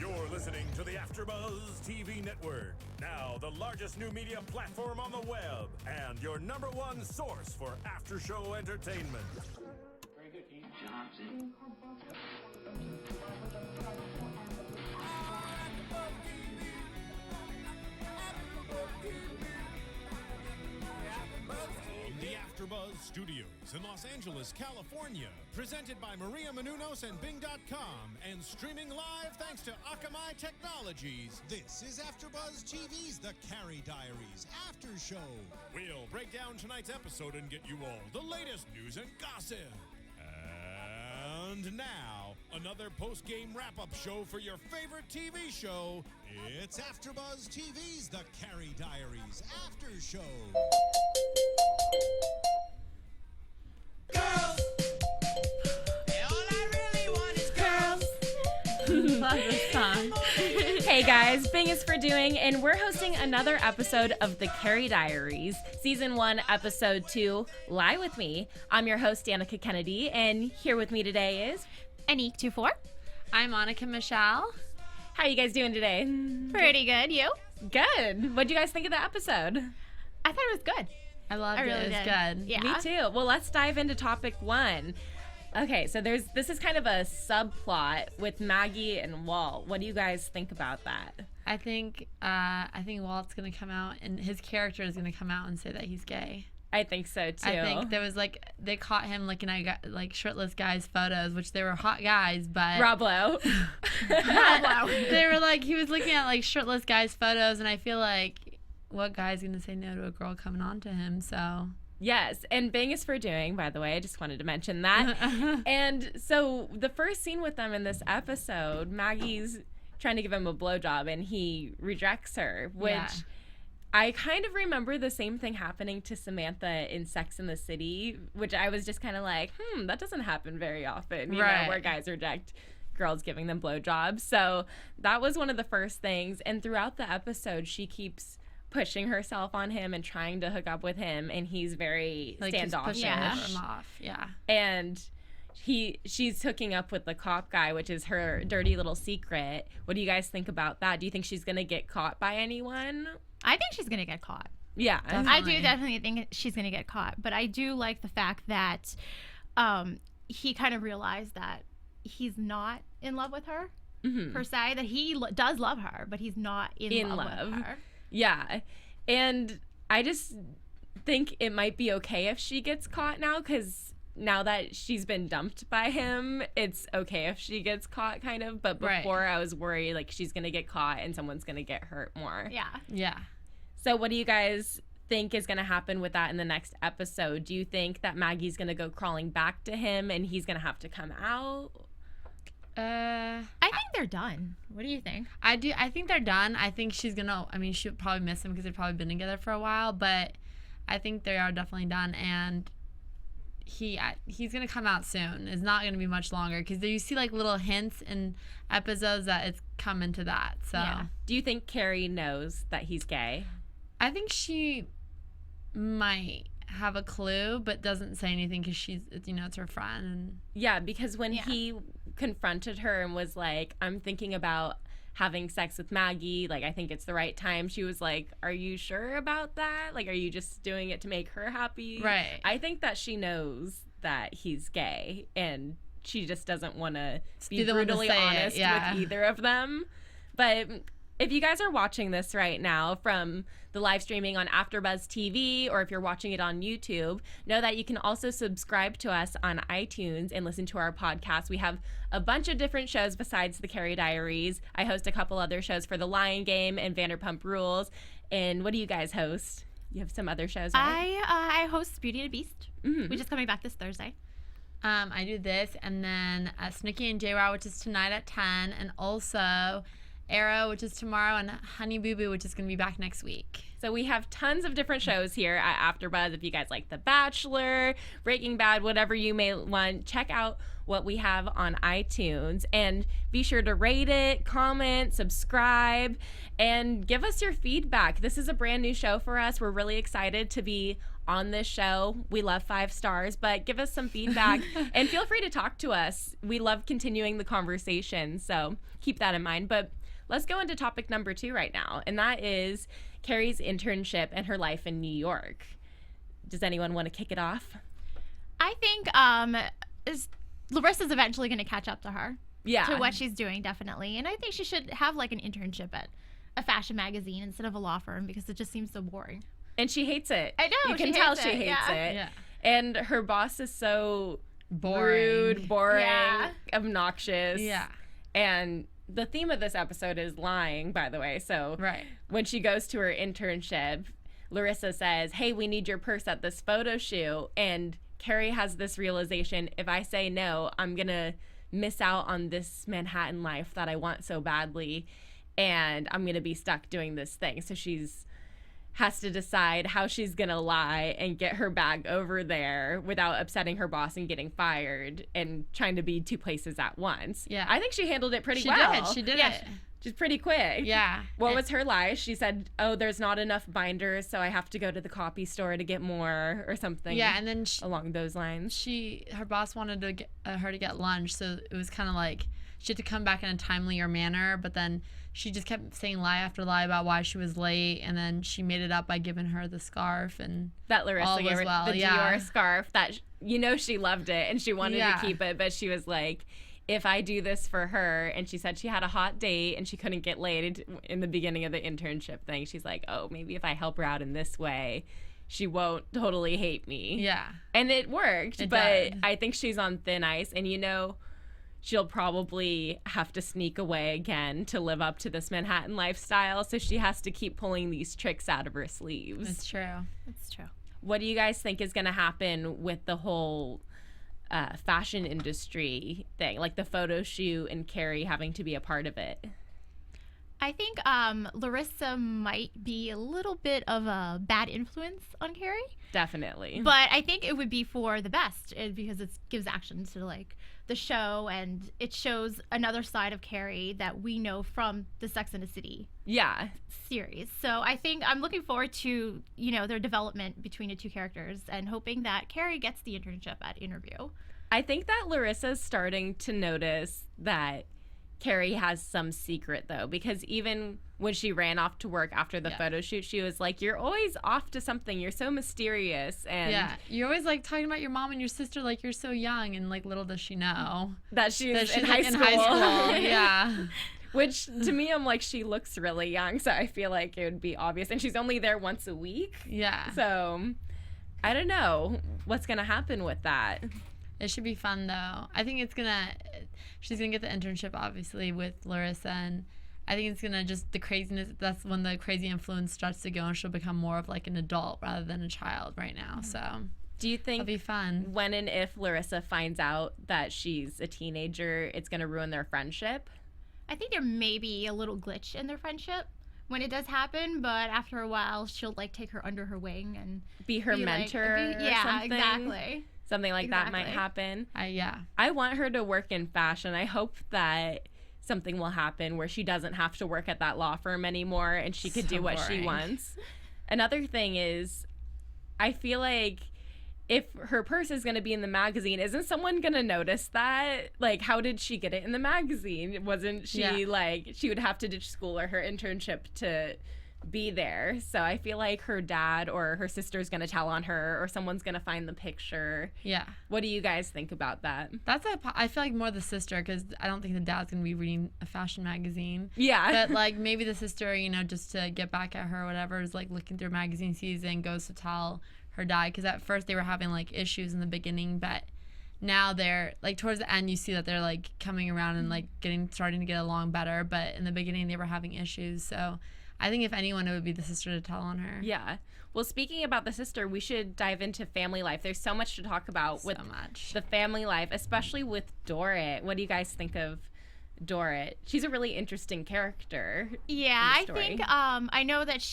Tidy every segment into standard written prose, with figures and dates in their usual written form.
You're listening to the AFTERBUZZ TV network. Now the largest new media platform on the web and your #1 source for after-show entertainment. Very good, Ian Johnson. The AFTERBUZZ Studios in Los Angeles, California. Presented by Maria Menounos and Bing.com and streaming live thanks to Akamai Technologies. This is AFTERBUZZ TV's The Carrie Diaries After Show. We'll break down tonight's episode and get you all the latest news and gossip. And now, another post-game wrap-up show for your favorite TV show. It's AFTERBUZZ TV's The Carrie Diaries After Show. Girls! All I really want is girls. Love this song. Hey guys, Bing is for doing, and we're hosting another episode of The Carrie Diaries, Season 1, Episode 2, Lie With Me. I'm your host, Danica Kennedy, and here with me today is Anik, Dufour. I'm Annika Michelle. How are you guys doing today? Pretty good. You? Good. What do you guys think of the episode? I thought it was good. I loved it. Really It was did. good. Yeah. Me too. Well, let's dive into topic 1. Okay, so this is kind of a subplot with Maggie and Walt. What do you guys think about that? I think Walt's gonna come out, and his character is gonna come out and say that he's gay. I think so too. I think there was they caught him looking at shirtless guys' photos, which they were hot guys, but Rob Lowe. they were he was looking at shirtless guys' photos, and I feel like what guy's gonna say no to a girl coming on to him? So. Yes, and Bing is for doing, by the way. I just wanted to mention that. And so the first scene with them in this episode, Maggie's trying to give him a blowjob, and he rejects her, which I kind of remember the same thing happening to Samantha in Sex and the City, which I was just kind of like, that doesn't happen very often, you know, where guys reject girls giving them blowjobs. So that was one of the first things. And throughout the episode, she keeps pushing herself on him and trying to hook up with him, and he's very standoffish. Him off. Yeah. And she's hooking up with the cop guy, which is her dirty little secret. What do you guys think about that? Do you think she's gonna get caught by anyone? I think she's going to get caught. Yeah. I do definitely think she's going to get caught. But I do like the fact that he kind of realized that he's not in love with her, per se. That he does love her, but he's not in love with her. Yeah. And I just think it might be okay if she gets caught now, because now that she's been dumped by him, it's okay if she gets caught, kind of. But before, I was worried she's gonna get caught and someone's gonna get hurt more. Yeah. So what do you guys think is gonna happen with that in the next episode? Do you think that Maggie's gonna go crawling back to him and he's gonna have to come out? I think they're done. What do you think? I think they're done. I think she'll probably miss him because they've probably been together for a while, but I think they are definitely done, and he's gonna come out soon. It's not gonna be much longer, because you see little hints in episodes that it's coming to that. So Do you think Carrie knows that he's gay? I think she might have a clue, but doesn't say anything because it's her friend. And yeah, because when he confronted her and was like, I'm thinking about having sex with Maggie, I think it's the right time, she was like, are you sure about that? Are you just doing it to make her happy? Right. I think that she knows that he's gay, and she just doesn't want to be brutally honest with either of them. But if you guys are watching this right now from the live streaming on AFTERBUZZ TV, or if you're watching it on YouTube, know that you can also subscribe to us on iTunes and listen to our podcast. We have a bunch of different shows besides The Carrie Diaries. I host a couple other shows for The Lion Game and Vanderpump Rules. And what do you guys host? You have some other shows, right? I host Beauty and the Beast, which is coming back this Thursday. I do this, and then Snooki and J-Raw, which is tonight at 10, and also Arrow, which is tomorrow, and Honey Boo Boo, which is going to be back next week. So we have tons of different shows here at AFTERBUZZ. If you guys like The Bachelor, Breaking Bad, whatever you may want, check out what we have on iTunes. And be sure to rate it, comment, subscribe, and give us your feedback. This is a brand new show for us. We're really excited to be on this show. We love 5 stars, but give us some feedback and feel free to talk to us. We love continuing the conversation, so keep that in mind. But let's go into topic number 2 right now, and that is Carrie's internship and her life in New York. Does anyone want to kick it off? I think Larissa's eventually going to catch up to her. Yeah. To what she's doing, definitely. And I think she should have like an internship at a fashion magazine instead of a law firm, because it just seems so boring. And she hates it. I know. You can tell she hates it. Yeah. And her boss is so Boring. rude, boring, Yeah. obnoxious. Yeah. And the theme of this episode is lying, by the way. So Right. when she goes to her internship, Larissa says, hey, we need your purse at this photo shoot. And Carrie has this realization, if I say no, I'm going to miss out on this Manhattan life that I want so badly, and I'm going to be stuck doing this thing. So she's has to decide how she's going to lie and get her bag over there without upsetting her boss and getting fired, and trying to be 2 places at once. Yeah. I think she handled it pretty She well. did. She did Yeah. it. She's pretty quick. Yeah. What was her lie? She said, oh, there's not enough binders, so I have to go to the copy store to get more, or something. Yeah, and then along those lines. her boss wanted to get her to get lunch, so it was kind of like she had to come back in a timelier manner, but then she just kept saying lie after lie about why she was late, and then she made it up by giving her the scarf, and That Larissa all gave was her well, the yeah. Dior scarf that she loved it and she wanted Yeah. to keep it, but she was like, if I do this for her, and she said she had a hot date and she couldn't get laid in the beginning of the internship thing, she's like, oh, maybe if I help her out in this way, she won't totally hate me. yeah. And it worked, It but did. I think she's on thin ice, and she'll probably have to sneak away again to live up to this Manhattan lifestyle, so she has to keep pulling these tricks out of her sleeves. It's true. It's true. What do you guys think is going to happen with the whole fashion industry thing, like the photo shoot and Carrie having to be a part of it? I think Larissa might be a little bit of a bad influence on Carrie, Definitely. but I think it would be for the best, because it gives action to like the show, and it shows another side of Carrie that we know from the Sex and the City Yeah. series. So I think I'm looking forward to their development between the 2 characters, and hoping that Carrie gets the internship at interview. I think that Larissa's starting to notice that Carrie has some secret, though, because even when she ran off to work after the photo shoot, she was like, you're always off to something. You're so mysterious. And Yeah. You're always like talking about your mom and your sister like you're so young, and like little does she know that she's, that she's in, like, high in school. high school. Yeah. Which, to me, I'm like, she looks really young, so I feel like it would be obvious. And she's only there once a week. Yeah. So, I don't know what's going to happen with that. It should be fun, though. I think she's going to get the internship, obviously, with Larissa, and I think it's going to just, the craziness, that's when the crazy influence starts to go, and she'll become more of like an adult rather than a child right now. So, Do you think it'll be fun. when and if Larissa finds out that she's a teenager, it's going to ruin their friendship? I think there may be a little glitch in their friendship when it does happen, but after a while she'll like take her under her wing and Be her be, like, mentor or yeah, something? exactly. Something like that might Exactly. happen. Yeah. I want her to work in fashion. I hope that something will happen where she doesn't have to work at that law firm anymore and she could So do what she boring. wants. Another thing is, I feel like if her purse is going to be in the magazine, isn't someone going to notice that? Like, how did she get it in the magazine? Wasn't she like, she would have to ditch school or her internship to be there? So I feel like her dad or her sister's going to tell on her, or someone's going to find the picture. Yeah. What do you guys think about that? I feel like more the sister, because I don't think the dad's going to be reading a fashion magazine. Yeah. But like maybe the sister, just to get back at her or whatever, is like looking through magazine season, goes to tell her dad, because at first they were having like issues in the beginning, but now they're like towards the end you see that they're like coming around and like starting to get along better, but in the beginning they were having issues. So I think if anyone, it would be the sister to tell on her. Yeah. Well, speaking about the sister, we should dive into family life. There's so much to talk about with much. the family life, especially with Doritt. What do you guys think of Doritt? She's a really interesting character. Yeah, in I the story. think I know that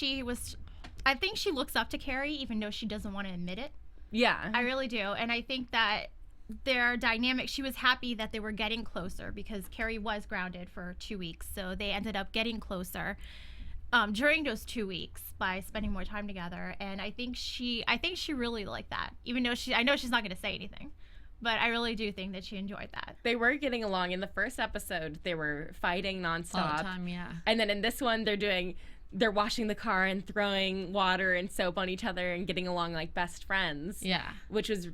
I think she looks up to Carrie even though she doesn't want to admit it. Yeah. I really do. And I think that their dynamic, she was happy that they were getting closer because Carrie was grounded for 2 weeks. So they ended up getting closer. during those 2 weeks by spending more time together. And I think she really liked that, even though I know she's not going to say anything, but I really do think that she enjoyed that. They were getting along. In the first episode, they were fighting nonstop. All the time, yeah. And then in this one, they're washing the car and throwing water and soap on each other and getting along like best friends. Yeah. Which was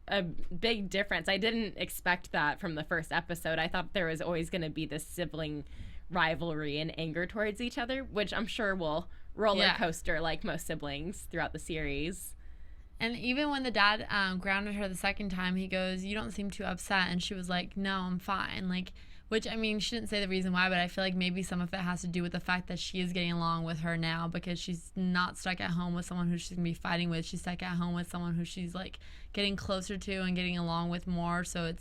a big difference. I didn't expect that from the first episode. I thought there was always going to be this sibling rivalry and anger towards each other, which I'm sure will roller coaster like most siblings throughout the series. And even when the dad grounded her the second time, he goes, "You don't seem too upset." And she was like, "No, I'm fine." Like, which, I mean, she didn't say the reason why, but I feel like maybe some of it has to do with the fact that she is getting along with her now, because she's not stuck at home with someone who she's going to be fighting with. She's stuck at home with someone who she's, like, getting closer to and getting along with more, so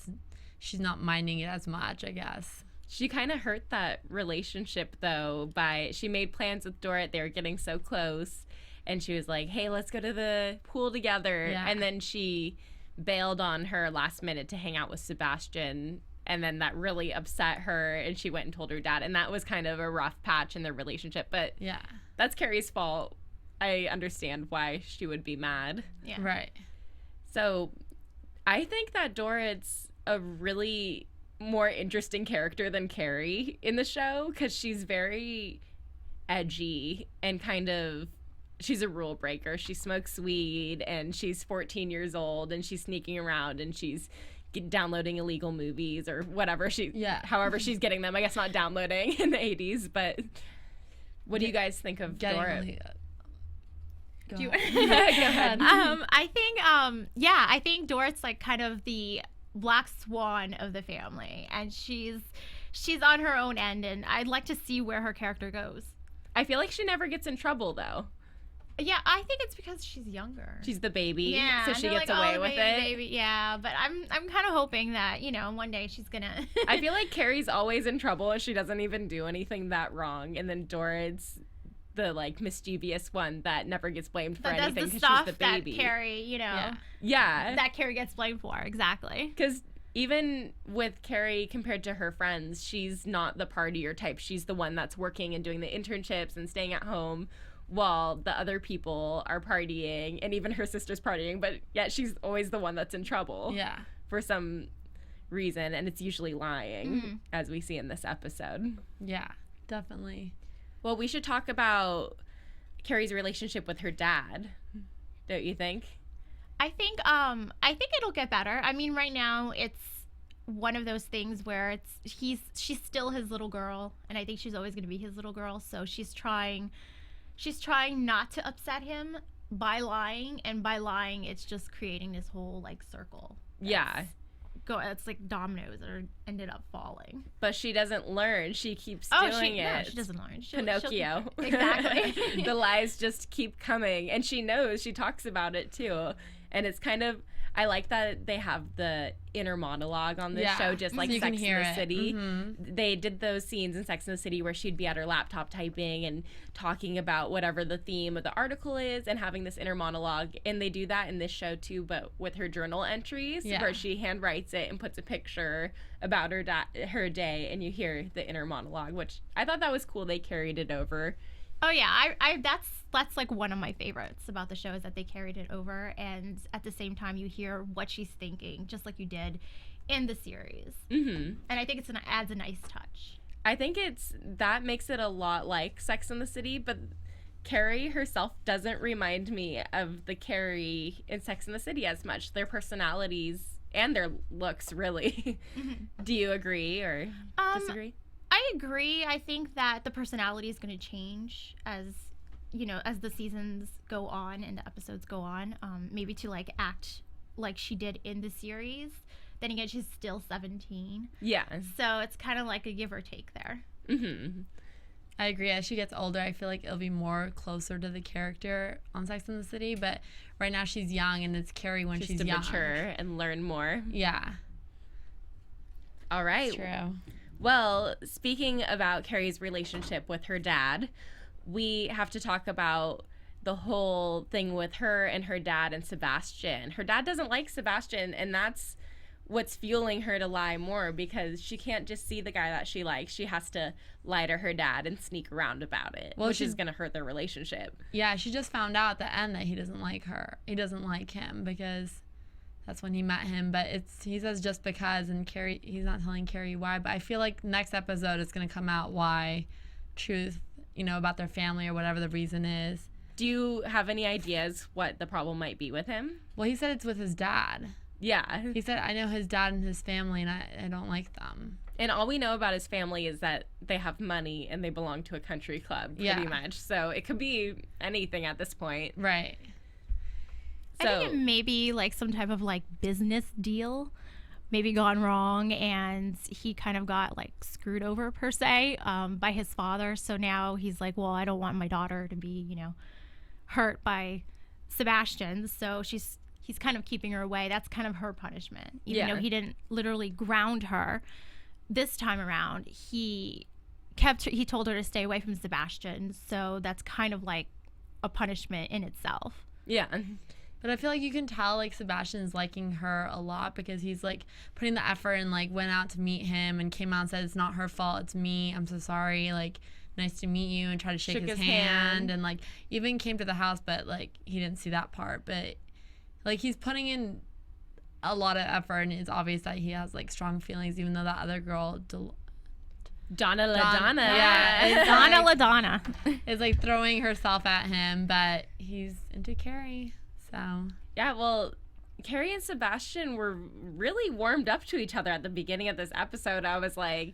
she's not minding it as much, I guess. She kind of hurt that relationship, though, she made plans with Doritt. They were getting so close, and she was like, "Hey, let's go to the pool together." Yeah. And then she bailed on her last minute to hang out with Sebastian, and then that really upset her, and she went and told her dad, and that was kind of a rough patch in their relationship. But yeah, that's Carrie's fault. I understand why she would be mad. Yeah. Right. So I think that Doritt's a really more interesting character than Carrie in the show, because she's very edgy and she's a rule breaker. She smokes weed, and she's 14 years old, and she's sneaking around, and she's downloading illegal movies or whatever however she's getting them. I guess not downloading in the 80s, but what do you guys think of Doritt? Go Go ahead. I think Doritt's like kind of the black swan of the family, and she's on her own end, and I'd like to see where her character goes. I feel like she never gets in trouble, though. Yeah, I think it's because she's younger. She's the baby, yeah, so she gets away with it. Baby. Yeah, but I'm kind of hoping that, one day she's gonna. I feel like Carrie's always in trouble, and she doesn't even do anything that wrong, and then Doritt's the like mischievous one that never gets blamed for anything because she's the baby. That Carrie, yeah, that Carrie gets blamed for, exactly. Because even with Carrie compared to her friends, she's not the partier type. She's the one that's working and doing the internships and staying at home, while the other people are partying, and even her sister's partying, but yet she's always the one that's in trouble. Yeah. For some reason, and it's usually lying, as we see in this episode. Yeah, definitely. Well, we should talk about Carrie's relationship with her dad, don't you think? I think it'll get better. I mean, right now it's one of those things where she's still his little girl, and I think she's always going to be his little girl, so she's trying not to upset him by lying, and by lying it's just creating this whole like circle. It's like dominoes that ended up falling. But she doesn't learn. She keeps doing it. No, she doesn't learn. Pinocchio. Exactly. The lies just keep coming, and she knows. She talks about it too, and it's kind of. I like that they have the inner monologue on this show, just like so Sex in the City. Mm-hmm. They did those scenes in Sex in the City where she'd be at her laptop typing and talking about whatever the theme of the article is and having this inner monologue. And they do that in this show too, but with her journal entries where she handwrites it and puts a picture about her day, and you hear the inner monologue, which I thought that was cool. They carried it over. Oh yeah, I that's like one of my favorites about the show, is that they carried it over, and at the same time you hear what she's thinking, just like you did in the series. Mm-hmm. And I think it adds a nice touch. I think that makes it a lot like Sex and the City, but Carrie herself doesn't remind me of the Carrie in Sex and the City as much. Their personalities and their looks, really. Mm-hmm. Do you agree or disagree? I agree. I think that the personality is going to change as the seasons go on and the episodes go on. Maybe to like act like she did in the series. Then again, she's still 17. Yeah. So it's kind of like a give or take there. Mm-hmm. I agree. As she gets older, I feel like it'll be more closer to the character on Sex and the City. But right now she's young, and it's Carrie when she's young. Mature and learn more. Yeah. All right. It's true. Well, speaking about Carrie's relationship with her dad, we have to talk about the whole thing with her and her dad and Sebastian. Her dad doesn't like Sebastian, and that's what's fueling her to lie more, because she can't just see the guy that she likes. She has to lie to her dad and sneak around about it, which is going to hurt their relationship. Yeah, she just found out at the end that he doesn't like her. He doesn't like him because that's when he met him. But he says just because, and he's not telling Carrie why. But I feel like next episode it's going to come out why, truth, about their family or whatever the reason is. Do you have any ideas what the problem might be with him? Well, he said it's with his dad. Yeah. He said, I know his dad and his family, and I don't like them. And all we know about his family is that they have money and they belong to a country club, pretty much. So it could be anything at this point. Right. So, I think it may be like some type of like business deal maybe gone wrong, and he kind of got like screwed over per se by his father. So now he's like, well, I don't want my daughter to be, hurt by Sebastian. So he's kind of keeping her away. That's kind of her punishment. Even though he didn't literally ground her this time around, he told her to stay away from Sebastian. So that's kind of like a punishment in itself. Yeah. But I feel like you can tell like Sebastian's liking her a lot because he's like putting the effort and like went out to meet him and came out and said, it's not her fault, it's me, I'm so sorry, like nice to meet you, and tried to shake his hand and like even came to the house, but like he didn't see that part. But like he's putting in a lot of effort, and it's obvious that he has like strong feelings, even though that other girl Donna. Yeah, Donna LaDonna is like throwing herself at him, but he's into Carrie. So yeah, well, Carrie and Sebastian were really warmed up to each other at the beginning of this episode. I was like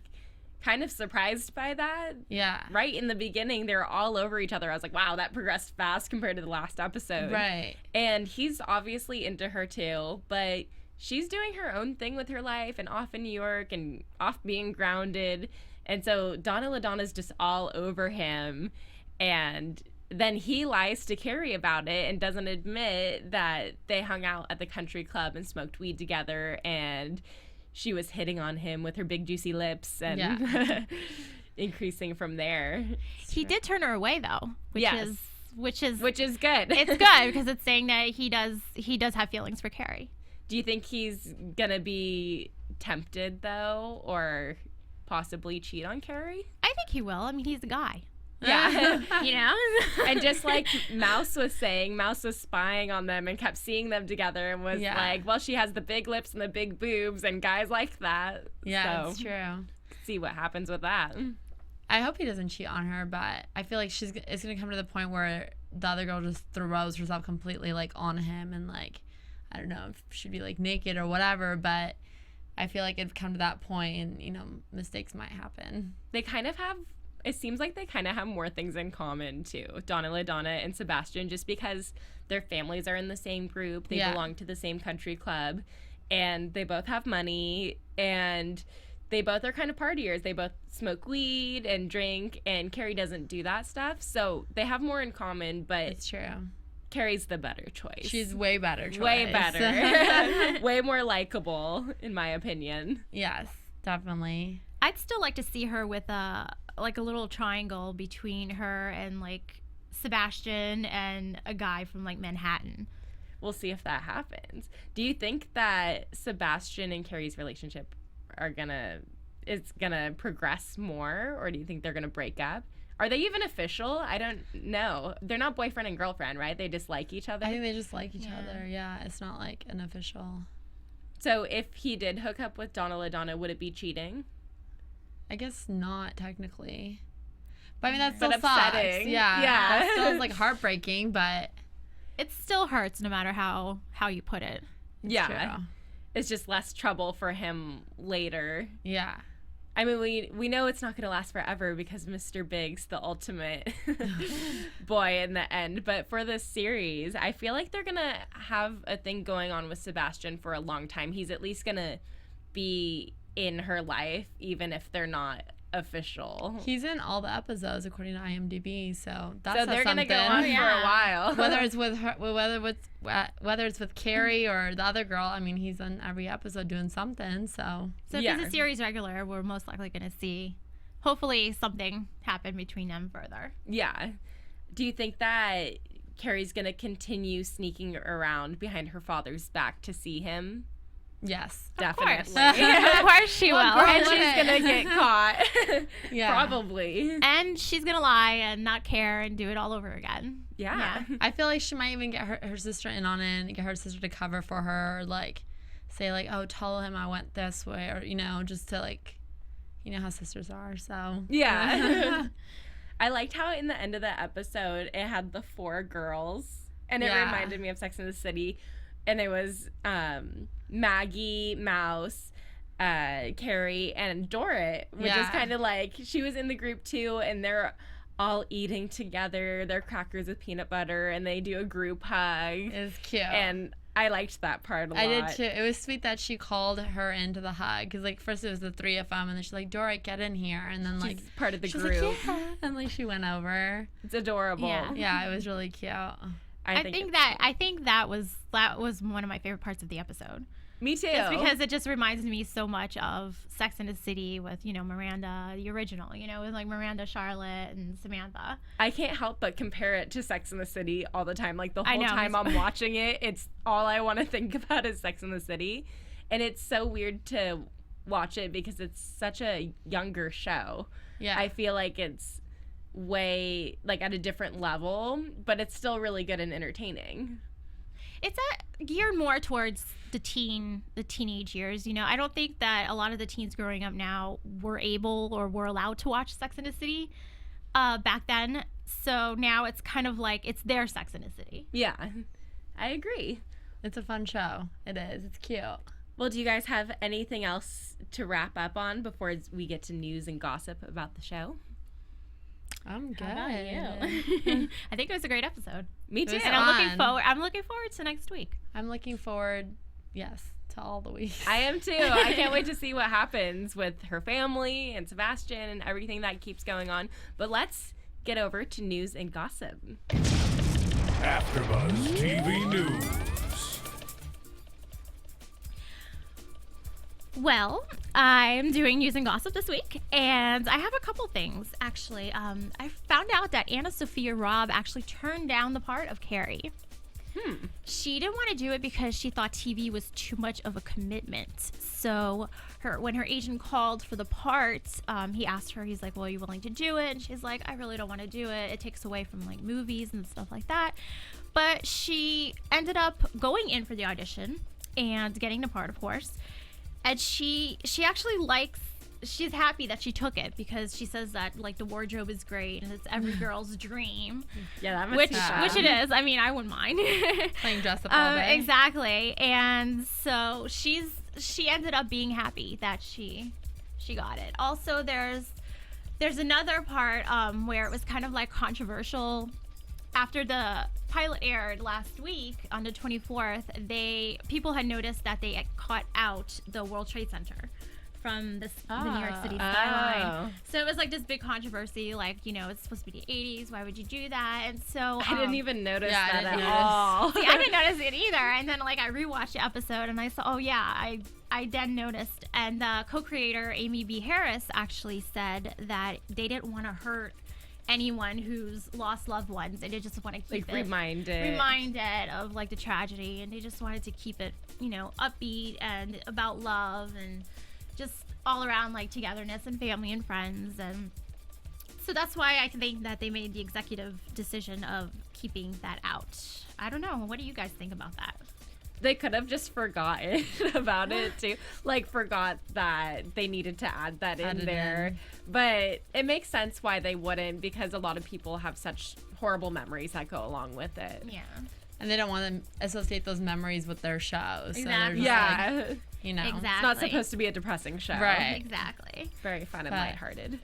kind of surprised by that. Yeah. Right in the beginning, they were all over each other. I was like, wow, that progressed fast compared to the last episode. Right. And he's obviously into her too, but she's doing her own thing with her life and off in New York and off being grounded. And so Donna LaDonna's just all over him. And then he lies to Carrie about it and doesn't admit that they hung out at the country club and smoked weed together, and she was hitting on him with her big juicy lips and increasing from there. He did turn her away though, which is good. It's good because it's saying that he does have feelings for Carrie. Do you think he's gonna be tempted though, or possibly cheat on Carrie? I think he will. I mean, he's a guy. Yeah. And just like Mouse was saying, Mouse was spying on them and kept seeing them together and was like, well, she has the big lips and the big boobs, and guys like that. Yeah, so, it's true. See what happens with that. I hope he doesn't cheat on her, but I feel like it's going to come to the point where the other girl just throws herself completely like on him, and like, I don't know if she'd be like naked or whatever, but I feel like it'd come to that point and, mistakes might happen. It seems like they kind of have more things in common, too, Donna LaDonna and Sebastian, just because their families are in the same group. They belong to the same country club, and they both have money, and they both are kind of partiers. They both smoke weed and drink, and Carrie doesn't do that stuff. So they have more in common, but it's true. Carrie's the better choice. She's way better choice. Way better. Way more likable, in my opinion. Yes, definitely. I'd still like to see her with a little triangle between her and like Sebastian and a guy from like Manhattan. We'll see if that happens. Do you think that Sebastian and Carrie's relationship is gonna progress more, or do you think they're gonna break up? Are they even official? I don't know. They're not boyfriend and girlfriend, right? They just like each other. I think they just like each other. Yeah, it's not like an official. So if he did hook up with Donna LaDonna, would it be cheating? I guess not technically, but I mean that's still upsetting. Yeah, that still is like heartbreaking, but it still hurts no matter how you put it. Yeah, it's just less trouble for him later. Yeah, I mean we know it's not going to last forever because Mr. Big's the ultimate boy in the end. But for this series, I feel like they're gonna have a thing going on with Sebastian for a long time. He's at least gonna be in her life, even if they're not official. He's in all the episodes according to IMDb, so they're gonna go on for a while. Whether it's with her, whether it's with Carrie or the other girl, I mean, he's in every episode doing something. So if he's a series regular, we're most likely gonna see, hopefully, something happen between them further. Yeah. Do you think that Carrie's gonna continue sneaking around behind her father's back to see him? Yes. Definitely. Of course she will. And she's gonna get caught. Yeah. Probably. And she's gonna lie and not care and do it all over again. Yeah. I feel like she might even get her sister in on it and get her sister to cover for her, or like say like, oh, tell him I went this way, or just to like, how sisters are. So Yeah. I liked how in the end of the episode it had the 4 girls, and it reminded me of Sex and the City, and it was Maggie, Mouse, Carrie, and Doritt, which is kind of like she was in the group too, and they're all eating together their crackers with peanut butter, and they do a group hug. It's cute. And I liked that part a lot. I did too. It was sweet that she called her into the hug, because like first it was the 3 of them, and then she's like, Doritt, get in here, and then like She's part of the she's group. like, yeah. And like she went over. It's adorable. Yeah. It was really cute. I think that was one of my favorite parts of the episode. Me too. Just because it just reminds me so much of Sex and the City with, Miranda, the original, with like Miranda, Charlotte, and Samantha. I can't help but compare it to Sex and the City all the time. Like the whole I know. time I'm watching it, it's all I want to think about is Sex and the City. And it's so weird to watch it because it's such a younger show. Yeah. I feel like it's way like at a different level, but it's still really good and entertaining. It's geared more towards the teenage years. I don't think that a lot of the teens growing up now were able or were allowed to watch Sex and the City back then. So now it's kind of like it's their Sex and the City. Yeah, I agree. It's a fun show. It is. It's cute. Well, do you guys have anything else to wrap up on before we get to news and gossip about the show? I'm good. How about you? I think it was a great episode. Me too. was And fun. I'm looking forward to next week. I'm looking forward, yes, to all the weeks. I am too. I can't wait to see what happens with her family and Sebastian and everything that keeps going on. But let's get over to news and gossip. AfterBuzz TV News. Well, I'm doing news and gossip this week, and I have a couple things, actually. I found out that Anna Sophia Robb actually turned down the part of Carrie. She didn't want to do it because she thought TV was too much of a commitment. So when her agent called for the part, he asked her, he's like, well, are you willing to do it? And she's like, I really don't want to do it. It takes away from like movies and stuff like that. But she ended up going in for the audition and getting the part, of course. And she actually she's happy that she took it because she says that like the wardrobe is great and it's every girl's dream. Yeah, that must Which be fun. it is. I mean, I wouldn't mind. Playing dress up all day. Exactly. And so she ended up being happy that she got it. Also, there's another part where it was kind of like controversial. After the pilot aired last week on the 24th, people had noticed that they had cut out the World Trade Center from the New York City skyline. So it was like this big controversy, like, it's supposed to be the 80s. Why would you do that? And so I didn't even notice that at notice. all. See, I didn't notice it either. And then like I rewatched the episode and I saw, oh yeah, I then noticed. And the co-creator Amy B. Harris actually said that they didn't want to hurt anyone who's lost loved ones, and they just want to keep it reminded of like the tragedy, and they just wanted to keep it upbeat and about love and just all around like togetherness and family and friends. And so that's why I think that they made the executive decision of keeping that out. I don't know, what do you guys think about that? They could have just forgotten about it too. Like forgot that they needed to add that in there. But it makes sense why they wouldn't, because a lot of people have such horrible memories that go along with it. Yeah. And they don't want to associate those memories with their shows. Exactly. So they're just Yeah. like, Exactly. It's not supposed to be a depressing show. Right. Exactly. Very fun and lighthearted.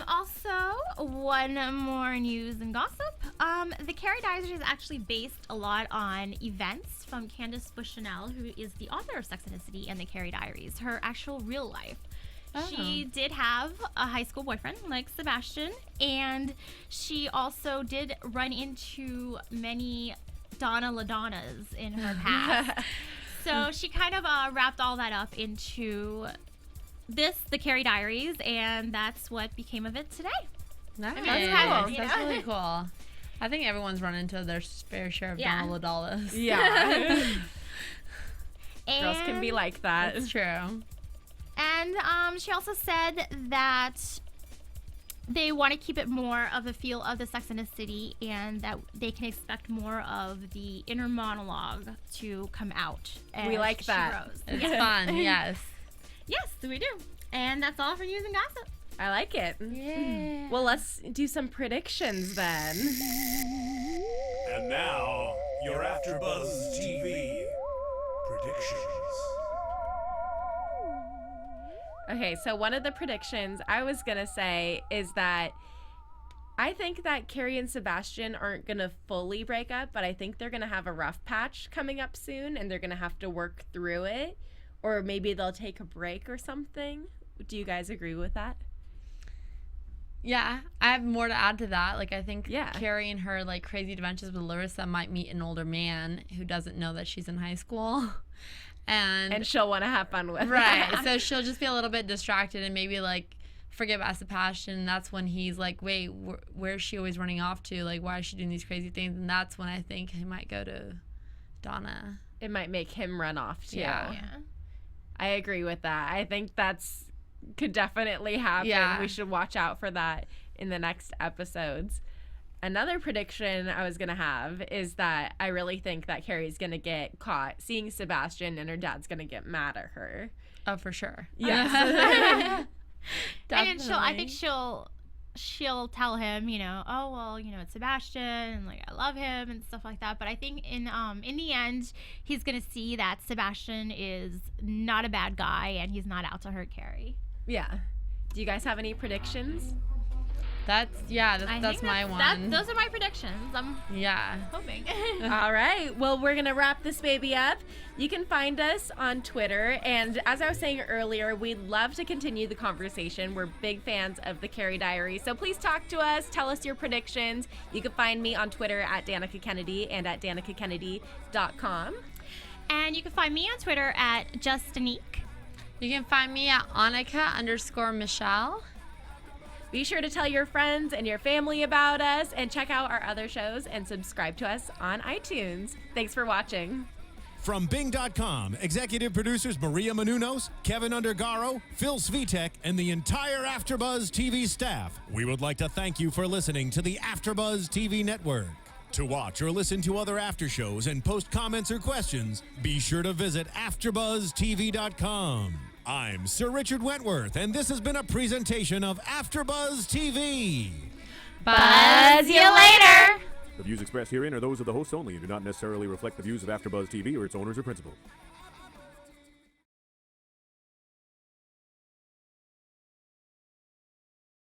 Also, one more news and gossip. The Carrie Diaries is actually based a lot on events from Candace Bushnell, who is the author of Sex and the City and the Carrie Diaries, her actual real life. She did have a high school boyfriend like Sebastian, and she also did run into many Donna LaDonnas in her past. So she kind of wrapped all that up into the Carrie Diaries, and that's what became of it today. Nice. Cool. That's really cool. I think everyone's run into their fair share of Donna LaDonnas. Yeah. Girls can be like that. It's true. And she also said that they want to keep it more of the feel of the Sex and the City, and that they can expect more of the inner monologue to come out. We like that. It's fun, yes. Yes, we do. And that's all for news and gossip. I like it. Yeah. Well, let's do some predictions then. And now, your AfterBuzz TV predictions. Okay, so one of the predictions I was going to say is that I think that Carrie and Sebastian aren't going to fully break up, but I think they're going to have a rough patch coming up soon, and they're going to have to work through it. Or maybe they'll take a break or something. Do you guys agree with that? Yeah, I have more to add to that. Like, I think Yeah. Carrie and her, like, crazy adventures with Larissa might meet an older man who doesn't know that she's in high school. And she'll want to have fun with right. So she'll just be a little bit distracted and maybe, like, forget about Sebastian. That's when he's like, wait, where's she always running off to? Like, why is she doing these crazy things? And that's when I think he might go to Donna. It might make him run off, too. Yeah. I agree with that. I think that's could definitely happen. Yeah. We should watch out for that in the next episodes. Another prediction I was going to have is that I really think that Carrie's going to get caught seeing Sebastian and her dad's going to get mad at her. Oh, for sure. Yes. And then I think she'll tell him, oh, well, it's Sebastian, and, like, I love him and stuff like that. But I think in the end, he's going to see that Sebastian is not a bad guy and he's not out to hurt Carrie. Yeah. Do you guys have any predictions? That's my one. Those are my predictions. I'm hoping. All right. Well, we're going to wrap this baby up. You can find us on Twitter. And as I was saying earlier, we'd love to continue the conversation. We're big fans of the Carrie Diaries. So please talk to us. Tell us your predictions. You can find me on Twitter at Danica Kennedy and at danicakennedy.com. And you can find me on Twitter at just Anik. You can find me at Annika_Michelle. Be sure to tell your friends and your family about us, and check out our other shows and subscribe to us on iTunes. Thanks for watching. From Bing.com, executive producers Maria Menounos, Kevin Undergaro, Phil Svitek, and the entire AfterBuzz TV staff, we would like to thank you for listening to the AfterBuzz TV network. To watch or listen to other after shows and post comments or questions, be sure to visit AfterBuzzTV.com. I'm Sir Richard Wentworth, and this has been a presentation of AfterBuzz TV. Buzz you later! The views expressed herein are those of the hosts only and do not necessarily reflect the views of AfterBuzz TV or its owners or principals.